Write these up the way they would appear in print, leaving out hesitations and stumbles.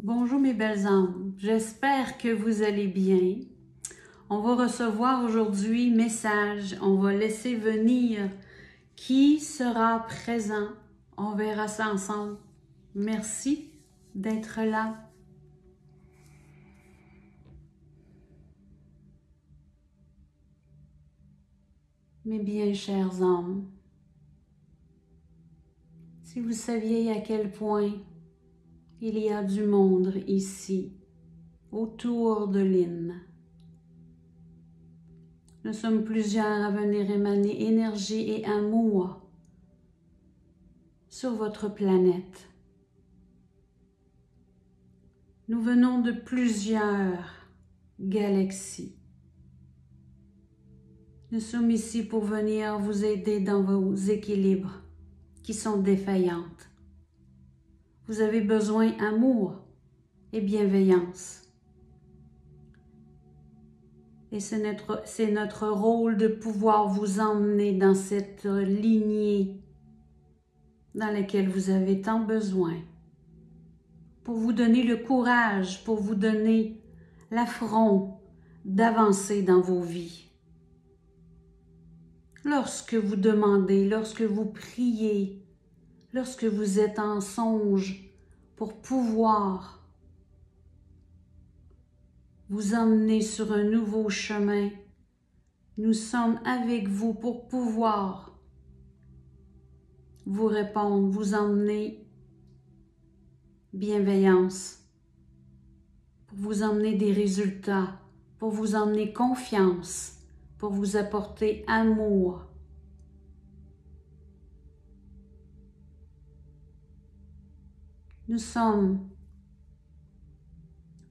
Bonjour mes belles âmes, j'espère que vous allez bien. On va recevoir aujourd'hui message, on va laisser venir qui sera présent. On verra ça ensemble. Merci d'être là. Mes bien chères âmes, si vous saviez à quel point il y a du monde ici, autour de Lynn. Nous sommes plusieurs à venir émaner énergie et amour sur votre planète. Nous venons de plusieurs galaxies. Nous sommes ici pour venir vous aider dans vos équilibres qui sont défaillantes. Vous avez besoin d'amour et bienveillance. Et c'est notre rôle de pouvoir vous emmener dans cette lignée dans laquelle vous avez tant besoin, pour vous donner le courage, pour vous donner l'affront d'avancer dans vos vies. Lorsque vous demandez, lorsque vous priez, lorsque vous êtes en songe pour pouvoir vous emmener sur un nouveau chemin, nous sommes avec vous pour pouvoir vous répondre, vous emmener bienveillance, pour vous emmener des résultats, pour vous emmener confiance, pour vous apporter amour. Nous sommes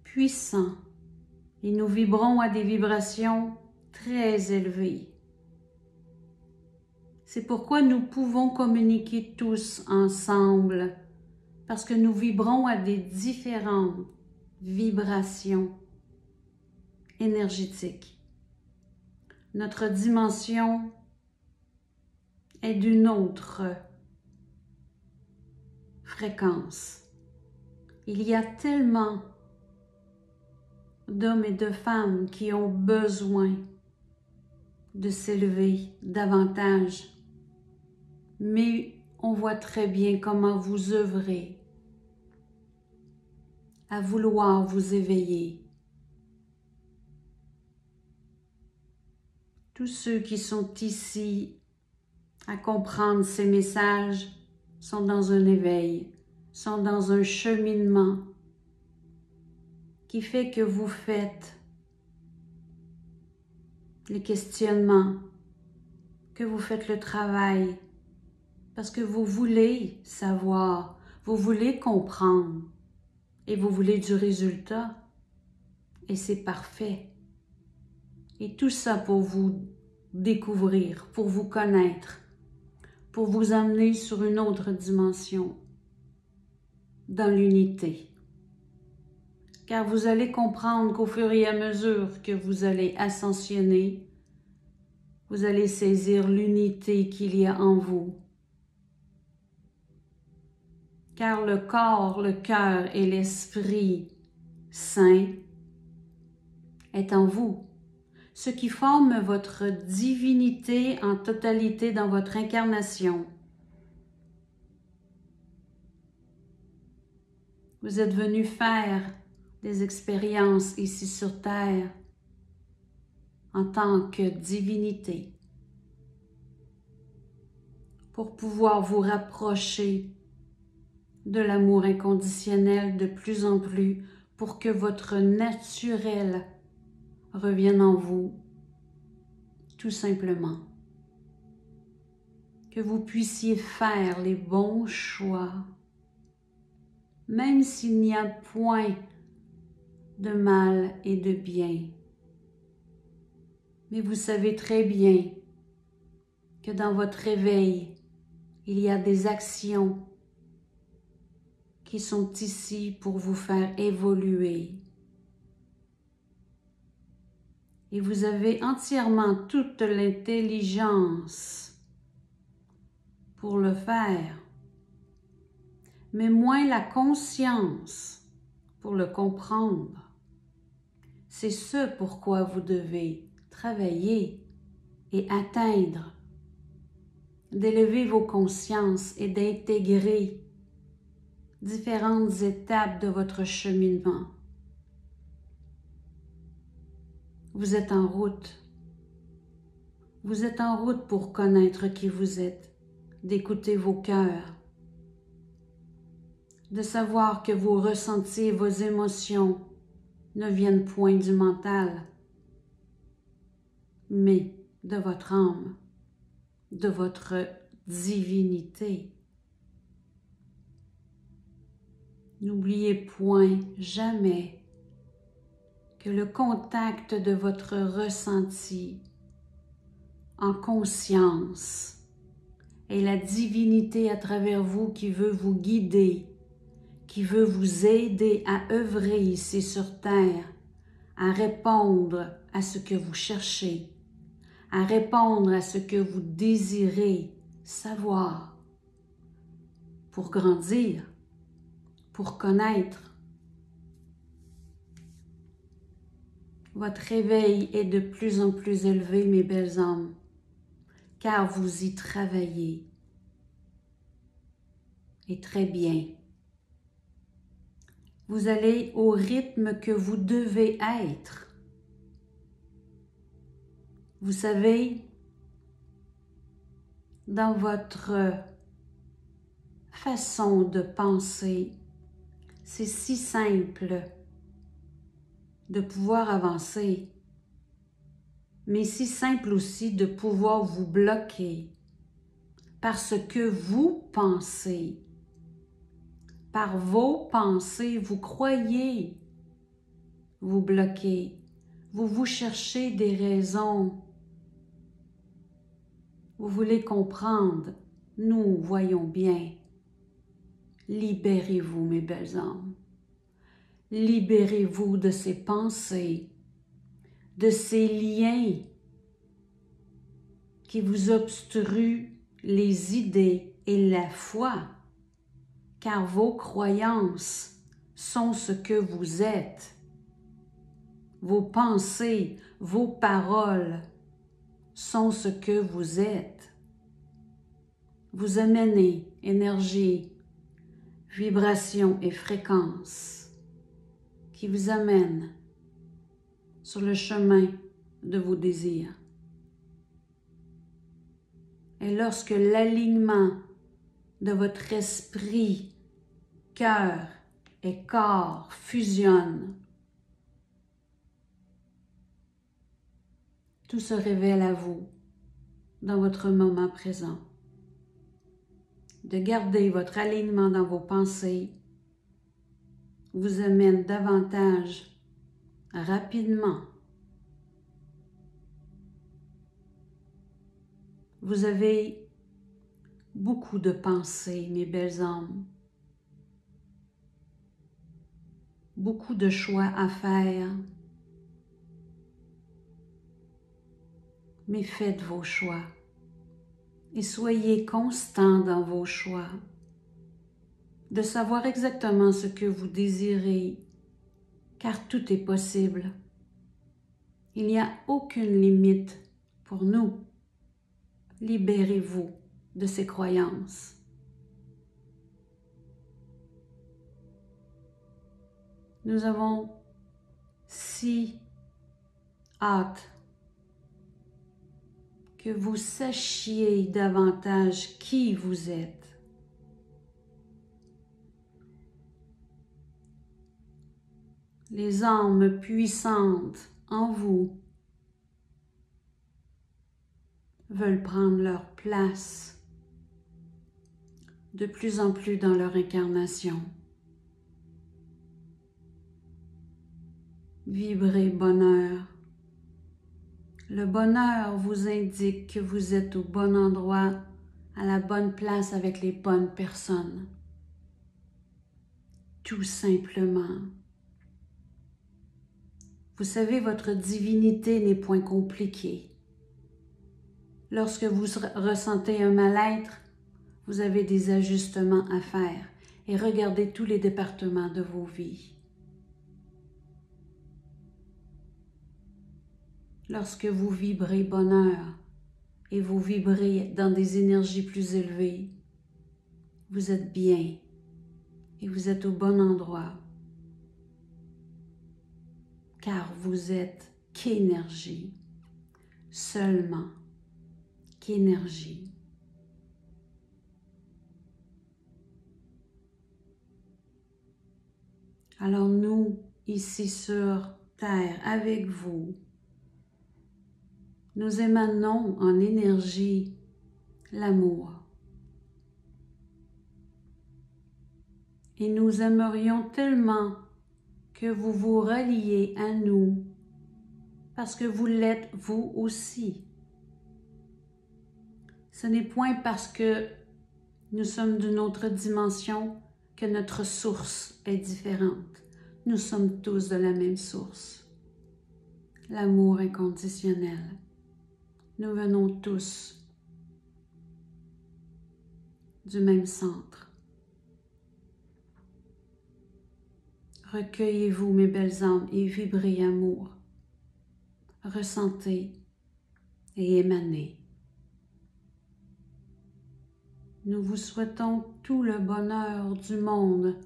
puissants et nous vibrons à des vibrations très élevées. C'est pourquoi nous pouvons communiquer tous ensemble, parce que nous vibrons à des différentes vibrations énergétiques. Notre dimension est d'une autre fréquence. Il y a tellement d'hommes et de femmes qui ont besoin de s'élever davantage, mais on voit très bien comment vous œuvrez à vouloir vous éveiller. Tous ceux qui sont ici à comprendre ces messages sont dans un éveil, sont dans un cheminement qui fait que vous faites les questionnements, que vous faites le travail, parce que vous voulez savoir, vous voulez comprendre et vous voulez du résultat et c'est parfait. Et tout ça pour vous découvrir, pour vous connaître, pour vous amener sur une autre dimension, dans l'unité. Car vous allez comprendre qu'au fur et à mesure que vous allez ascensionner, vous allez saisir l'unité qu'il y a en vous. Car le corps, le cœur et l'esprit saint est en vous. Ce qui forme votre divinité en totalité dans votre incarnation. Vous êtes venu faire des expériences ici sur Terre en tant que divinité pour pouvoir vous rapprocher de l'amour inconditionnel de plus en plus pour que votre naturel revienne en vous, tout simplement. Que vous puissiez faire les bons choix, même s'il n'y a point de mal et de bien. Mais vous savez très bien que dans votre réveil, il y a des actions qui sont ici pour vous faire évoluer. Et vous avez entièrement toute l'intelligence pour le faire, mais moins la conscience pour le comprendre. C'est ce pourquoi vous devez travailler et atteindre, d'élever vos consciences et d'intégrer différentes étapes de votre cheminement. Vous êtes en route. Vous êtes en route pour connaître qui vous êtes, d'écouter vos cœurs, de savoir que vos ressentis et vos émotions ne viennent point du mental, mais de votre âme, de votre divinité. N'oubliez point jamais que le contact de votre ressenti en conscience est la divinité à travers vous qui veut vous guider, qui veut vous aider à œuvrer ici sur terre, à répondre à ce que vous cherchez, à répondre à ce que vous désirez savoir pour grandir, pour connaître. Votre réveil est de plus en plus élevé, mes belles âmes, car vous y travaillez. Et très bien. Vous allez au rythme que vous devez être. Vous savez, dans votre façon de penser, c'est si simple de pouvoir avancer, mais si simple aussi de pouvoir vous bloquer parce que vous pensez. Par vos pensées, vous croyez vous bloquer. Vous cherchez des raisons. Vous voulez comprendre. Nous voyons bien. Libérez-vous, mes belles âmes. Libérez-vous de ces pensées, de ces liens qui vous obstruent les idées et la foi, car vos croyances sont ce que vous êtes. Vos pensées, vos paroles sont ce que vous êtes. Vous émanez énergie, vibration et fréquence qui vous amène sur le chemin de vos désirs. Et lorsque l'alignement de votre esprit, cœur et corps fusionnent, tout se révèle à vous dans votre moment présent. De garder votre alignement dans vos pensées vous amène davantage rapidement. Vous avez beaucoup de pensées, mes belles âmes, beaucoup de choix à faire, mais faites vos choix et soyez constants dans vos choix, de savoir exactement ce que vous désirez, car tout est possible. Il n'y a aucune limite pour nous. Libérez-vous de ces croyances. Nous avons si hâte que vous sachiez davantage qui vous êtes. Les âmes puissantes en vous veulent prendre leur place de plus en plus dans leur incarnation. Vibrez bonheur. Le bonheur vous indique que vous êtes au bon endroit, à la bonne place avec les bonnes personnes. Tout simplement. Vous savez, votre divinité n'est point compliquée. Lorsque vous ressentez un mal-être, vous avez des ajustements à faire et regardez tous les départements de vos vies. lorsque vous vibrez bonheur et vous vibrez dans des énergies plus élevées, vous êtes bien et vous êtes au bon endroit, car vous êtes qu'énergie, seulement qu'énergie. Alors nous, ici sur Terre, avec vous, nous émanons en énergie l'amour. Et nous aimerions tellement que vous vous reliez à nous, parce que vous l'êtes vous aussi. Ce n'est point parce que nous sommes d'une autre dimension que notre source est différente. Nous sommes tous de la même source. L'amour inconditionnel. Nous venons tous du même centre. Recueillez-vous, mes belles âmes, et vibrez amour. Ressentez et émanez. Nous vous souhaitons tout le bonheur du monde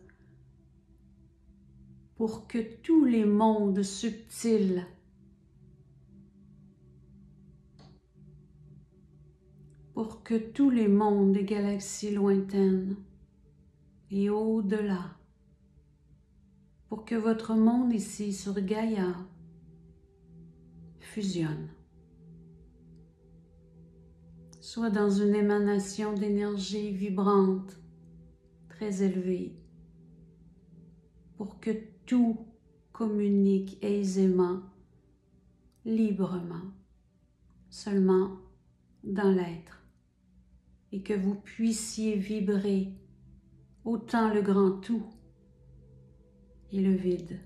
pour que tous les mondes subtils pour que tous les mondes des galaxies lointaines et au-delà, pour que votre monde ici sur Gaïa fusionne, soit dans une émanation d'énergie vibrante, très élevée, pour que tout communique aisément, librement, seulement dans l'être, et que vous puissiez vibrer autant le grand tout et le vide.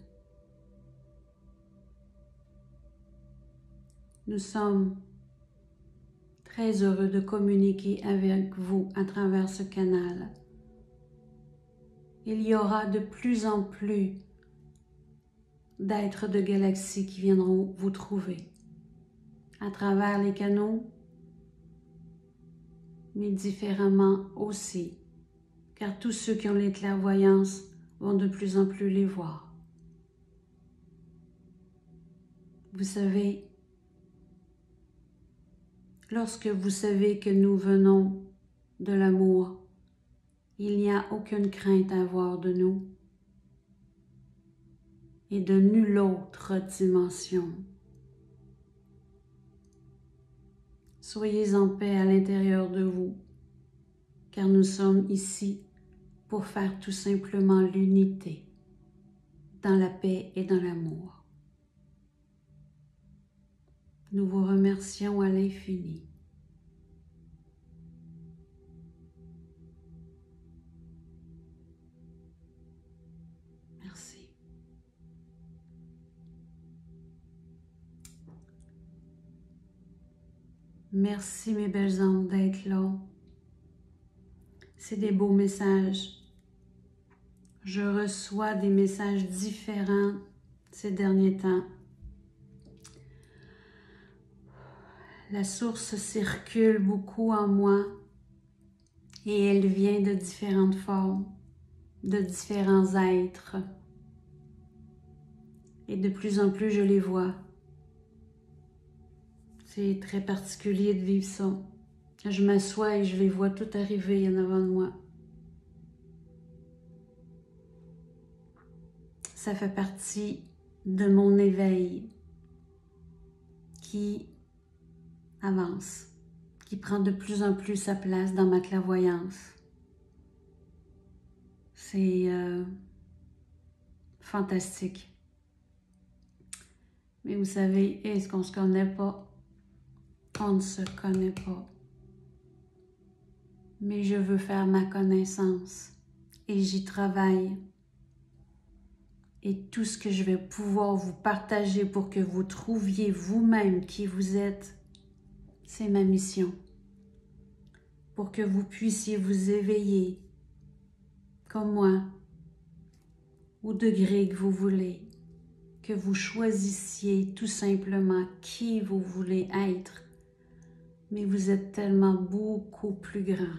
Nous sommes très heureux de communiquer avec vous à travers ce canal. Il y aura de plus en plus d'êtres de galaxies qui viendront vous trouver à travers les canaux, mais différemment aussi, car tous ceux qui ont les clairvoyances vont de plus en plus les voir. Vous savez, lorsque vous savez que nous venons de l'amour, il n'y a aucune crainte à avoir de nous et de nulle autre dimension. Soyez en paix à l'intérieur de vous, car nous sommes ici pour faire tout simplement l'unité, dans la paix et dans l'amour. Nous vous remercions à l'infini. Merci. Merci mes belles âmes d'être là. C'est des beaux messages. Je reçois des messages différents ces derniers temps. La source circule beaucoup en moi et elle vient de différentes formes, de différents êtres. Et de plus en plus, je les vois. C'est très particulier de vivre ça. Je m'assois et je les vois tout arriver en avant de moi. Ça fait partie de mon éveil qui avance, qui prend de plus en plus sa place dans ma clairvoyance. C'est fantastique. Mais vous savez, est-ce qu'on ne se connaît pas? On ne se connaît pas. Mais je veux faire ma connaissance et j'y travaille. Et tout ce que je vais pouvoir vous partager pour que vous trouviez vous-même qui vous êtes, c'est ma mission. Pour que vous puissiez vous éveiller, comme moi, au degré que vous voulez, que vous choisissiez tout simplement qui vous voulez être. Mais vous êtes tellement beaucoup plus grand,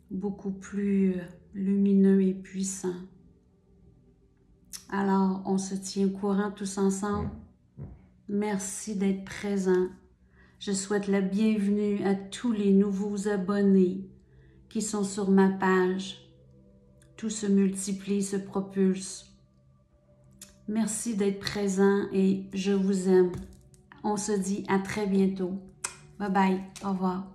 beaucoup plus lumineux et puissant. Alors, on se tient au courant tous ensemble. Merci d'être présent. Je souhaite la bienvenue à tous les nouveaux abonnés qui sont sur ma page. Tout se multiplie, se propulse. Merci d'être présent et je vous aime. On se dit à très bientôt. Bye bye. Au revoir.